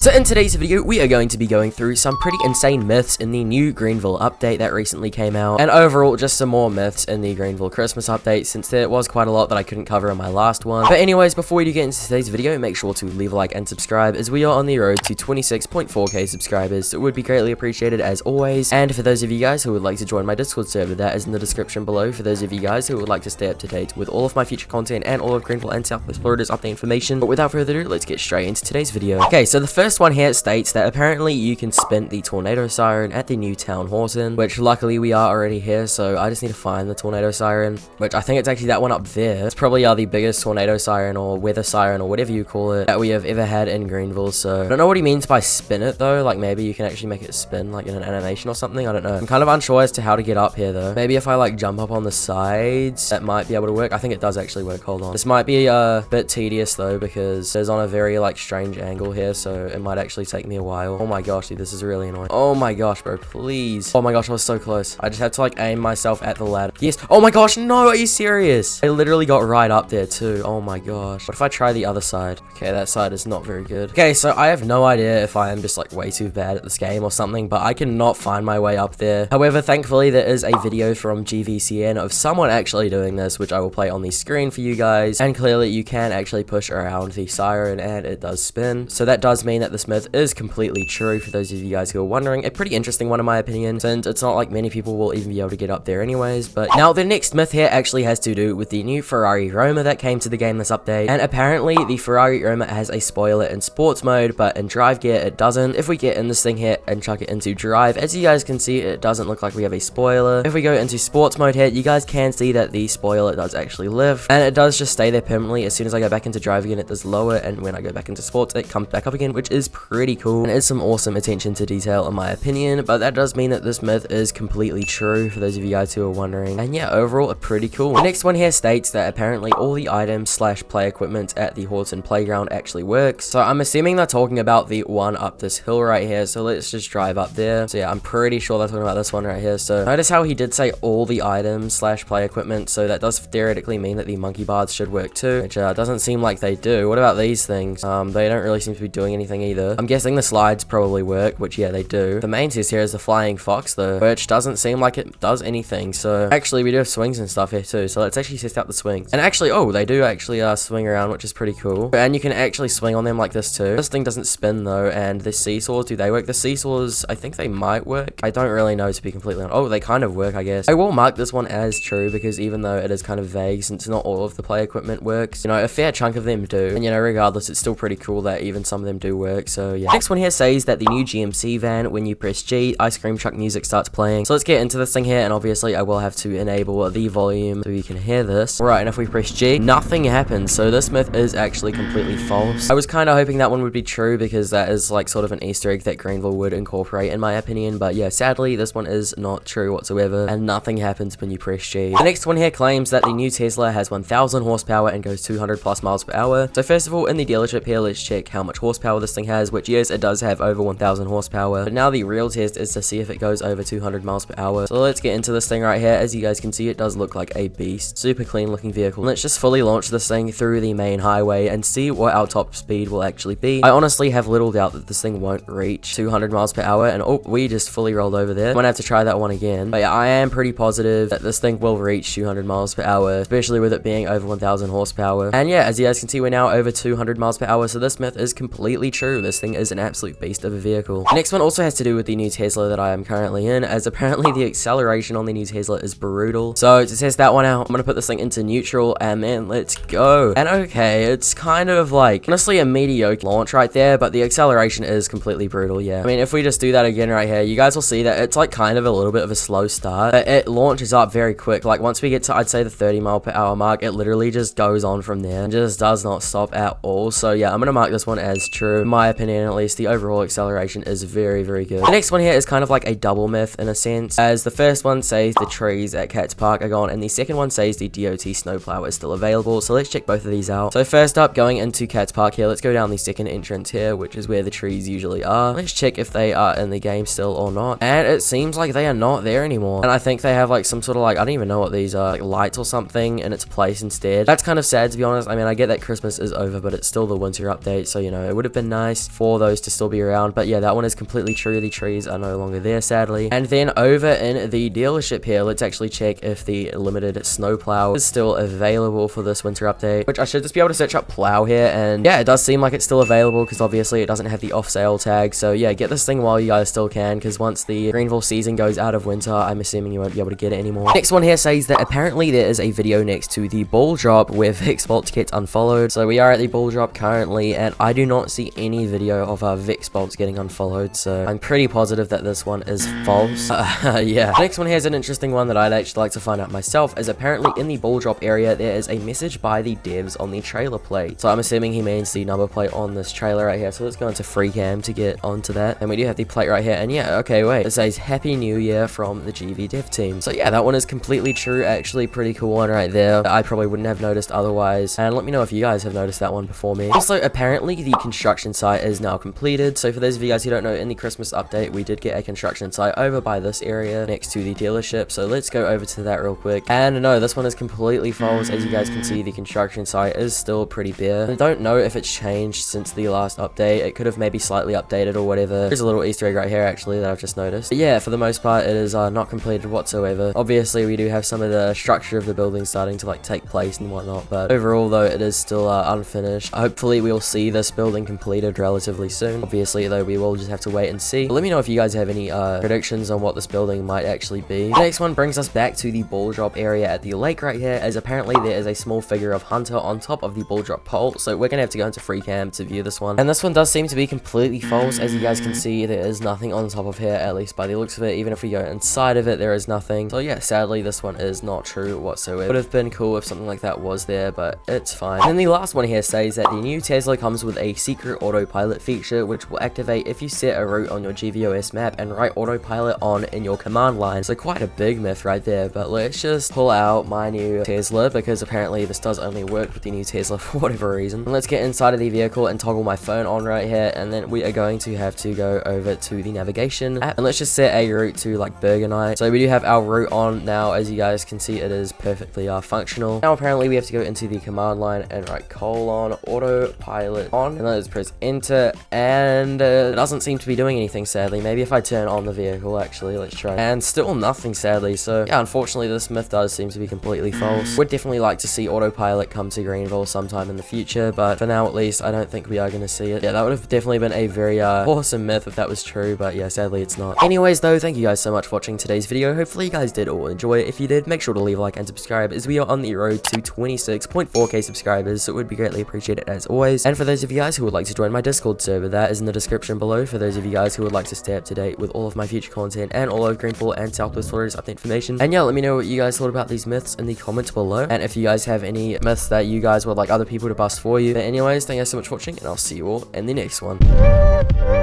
So in today's video, we are going to be going through some pretty insane myths in the new Greenville update that recently came out, and overall just some more myths in the Greenville Christmas update, since there was quite a lot that I couldn't cover in my last one. But anyways, before we do get into today's video, make sure to leave a like and subscribe, as we are on the road to 26.4k subscribers, so it would be greatly appreciated as always. And for those of you guys who would like to join my Discord server, that is in the description below. For those of you guys who would like to stay up to date with all of my future content and all of Greenville and Southwest Florida's update information. But without further ado, let's get straight into today's video. Okay, so the first one here states that apparently you can spin the tornado siren at the new town Horton, which luckily we are already here, so I just need to find the tornado siren, which I think it's actually that one up there. It's probably the biggest tornado siren or weather siren or whatever you call it that we have ever had in Greenville. So I don't know what he means by spin it though, like maybe you can actually make it spin like in an animation or something, I don't know. I'm kind of unsure as to how to get up here though. Maybe if I like jump up on the sides, that might be able to work. I think it does actually work, hold on. This might be a bit tedious though, because it's on a very like strange angle here, so it might actually take me a while. Oh my gosh, dude, this is really annoying. Oh my gosh, bro, please. Oh my gosh, I was so close. I just had to like aim myself at the ladder. Yes. Oh my gosh, no, are you serious? I literally got right up there too. Oh my gosh. What if I try the other side? Okay, that side is not very good. Okay, so I have no idea if I am just like way too bad at this game or something, but I cannot find my way up there. However, thankfully there is a video from GVCN of someone actually doing this, which I will play on the screen for you guys. And clearly you can actually push around the siren and it does spin. So that does mean that this myth is completely true, for those of you guys who are wondering. A pretty interesting one in my opinion, since it's not like many people will even be able to get up there anyways. But now the next myth here actually has to do with the new Ferrari Roma that came to the game this update, and apparently the Ferrari Roma has a spoiler in sports mode, but in drive gear it doesn't. If we get in this thing here and chuck it into drive, as you guys can see, it doesn't look like we have a spoiler. If we go into sports mode here, you guys can see that the spoiler does actually live, and it does just stay there permanently. As soon as I go back into drive again, it does lower, and when I go back into sports, it comes back up again, which is pretty cool and is some awesome attention to detail in my opinion. But that does mean that this myth is completely true, for those of you guys who are wondering. And yeah, overall pretty cool. The next one here states that apparently all the items slash play equipment at the Horton playground actually works. So I'm assuming they're talking about the one up this hill right here, so let's just drive up there. So yeah, I'm pretty sure they're talking about this one right here. So notice how he did say all the items slash play equipment, so that does theoretically mean that the monkey bars should work too, which doesn't seem like they do. What about these things? They don't really seem to be doing anything either. I'm guessing the slides probably work, which yeah, they do. The main test here is the flying fox though, which doesn't seem like it does anything. So actually we do have swings and stuff here too, so let's actually test out the swings. And actually, oh, they do actually swing around, which is pretty cool, and you can actually swing on them like this too. This thing doesn't spin though. And the seesaws, do they work? The seesaws, I think they might work. I don't really know, to be completely honest. Oh, they kind of work, I guess. I will mark this one as true, because even though it is kind of vague, since not all of the play equipment works, you know, a fair chunk of them do, and you know, regardless, it's still pretty cool that even some of them do work. So yeah, next one here says that the new GMC van, when you press G, ice cream truck music starts playing. So let's get into this thing here, and obviously I will have to enable the volume so you can hear this. Right, and if we press G, nothing happens. So this myth is actually completely false. I was kind of hoping that one would be true, because that is like sort of an Easter egg that Greenville would incorporate in my opinion, but yeah, sadly this one is not true whatsoever, and nothing happens when you press G. The next one here claims that the new Tesla has 1000 horsepower and goes 200 plus miles per hour. So first of all, in the dealership here, let's check how much horsepower this thing has, which yes, it does have over 1000 horsepower, but now the real test is to see if it goes over 200 miles per hour. So let's get into this thing right here. As you guys can see, it does look like a beast. Super clean looking vehicle. Let's just fully launch this thing through the main highway and see what our top speed will actually be. I honestly have little doubt that this thing won't reach 200 miles per hour, and oh, we just fully rolled over there. I'm gonna have to try that one again, but yeah, I am pretty positive that this thing will reach 200 miles per hour, especially with it being over 1000 horsepower. And yeah, as you guys can see, we're now over 200 miles per hour, so this myth is completely true. This thing is an absolute beast of a vehicle. The next one also has to do with the new Tesla that I am currently in, as apparently the acceleration on the new Tesla is brutal. So to test that one out, I'm gonna put this thing into neutral, and man, let's go. And okay, it's kind of like honestly a mediocre launch right there, but the acceleration is completely brutal. Yeah, I mean, if we just do that again right here, you guys will see that it's like kind of a little bit of a slow start, but it launches up very quick. Like once we get to, I'd say, the 30 mile per hour mark, it literally just goes on from there and just does not stop at all. So yeah, I'm gonna mark this one as true. In my opinion, at least, the overall acceleration is very, very good. The next one here is kind of like a double myth in a sense, as the first one says the trees at Cats Park are gone, and the second one says the DOT snowplow is still available. So let's check both of these out. So first up, going into Cats Park here, let's go down the second entrance here, which is where the trees usually are. Let's check if they are in the game still or not, and it seems like they are not there anymore. And I think they have like some sort of like, I don't even know what these are, like lights or something in its place instead. That's kind of sad, to be honest. I mean, I get that Christmas is over, but it's still the winter update, so you know, it would have been nice nice for those to still be around. But yeah, that one is completely true. The trees are no longer there, sadly. And then over in the dealership here, let's actually check if the limited snowplow is still available for this winter update, which I should just be able to search up plow here. And yeah, it does seem like it's still available because obviously it doesn't have the off sale tag. So yeah, get this thing while you guys still can, because once the Greenville season goes out of winter, I'm assuming you won't be able to get it anymore. Next one here says that apparently there is a video next to the ball drop where Vexbolt gets unfollowed. So we are at the ball drop currently, and I do not see any video of Vexbolt getting unfollowed, so I'm pretty positive that this one is false. Yeah. Next one here is an interesting one that I'd actually like to find out myself, as apparently in the ball drop area there is a message by the devs on the trailer plate. So I'm assuming he means the number plate on this trailer right here. So let's go into free cam to get onto that, and we do have the plate right here. And yeah, okay, wait, it says Happy New Year from the GV dev team. So yeah, that one is completely true. Actually, pretty cool one right there. I probably wouldn't have noticed otherwise, and let me know if you guys have noticed that one before me. Also, apparently the construction site is now completed. So for those of you guys who don't know, in the Christmas update we did get a construction site over by this area next to the dealership. So let's go over to that real quick. And no, this one is completely false. As you guys can see, the construction site is still pretty bare. I don't know if it's changed since the last update. It could have maybe slightly updated or whatever. There's a little Easter egg right here actually that I've just noticed. But yeah, for the most part it is not completed whatsoever. Obviously we do have some of the structure of the building starting to like take place and whatnot, but overall though it is still unfinished. Hopefully we'll see this building completed relatively soon. Obviously though, we will just have to wait and see. But let me know if you guys have any predictions on what this building might actually be. The next one brings us back to the ball drop area at the lake right here, as apparently there is a small figure of Hunter on top of the ball drop pole. So we're gonna have to go into free cam to view this one, and this one does seem to be completely false. As you guys can see, there is nothing on top of here, at least by the looks of it. Even if we go inside of it, there is nothing. So yeah, sadly this one is not true whatsoever. It would have been cool if something like that was there, but it's fine. And then the last one here says that the new Tesla comes with a secret autopilot feature, which will activate if you set a route on your GVOS map and write autopilot on in your command line. So quite a big myth right there. But let's just pull out my new Tesla, because apparently this does only work with the new Tesla for whatever reason. And let's get inside of the vehicle and toggle my phone on right here, and then we are going to have to go over to the navigation app, and let's just set a route to like Burger Night. So we do have our route on now. As you guys can see, it is perfectly functional. Now apparently we have to go into the command line and write colon autopilot on, and let's press enter, and it doesn't seem to be doing anything, sadly. Maybe if I turn on the vehicle, actually, let's try, and still nothing, sadly. So yeah, unfortunately this myth does seem to be completely false. Would definitely like to see autopilot come to Greenville sometime in the future, but for now at least I don't think we are going to see it. Yeah, that would have definitely been a very awesome myth if that was true, but yeah, sadly it's not. Anyways though, thank you guys so much for watching today's video. Hopefully you guys did all enjoy it. If you did, make sure to leave a like and subscribe, as we are on the road to 26.4k subscribers, so it would be greatly appreciated as always. And for those of you guys who would like to join my Discord server, that is in the description below. For those of you guys who would like to stay up to date with all of my future content and all of Greenville and Southwest Florida's update information. And yeah, let me know what you guys thought about these myths in the comments below, and if you guys have any myths that you guys would like other people to bust for you. But anyways, thank you guys so much for watching, and I'll see you all in the next one.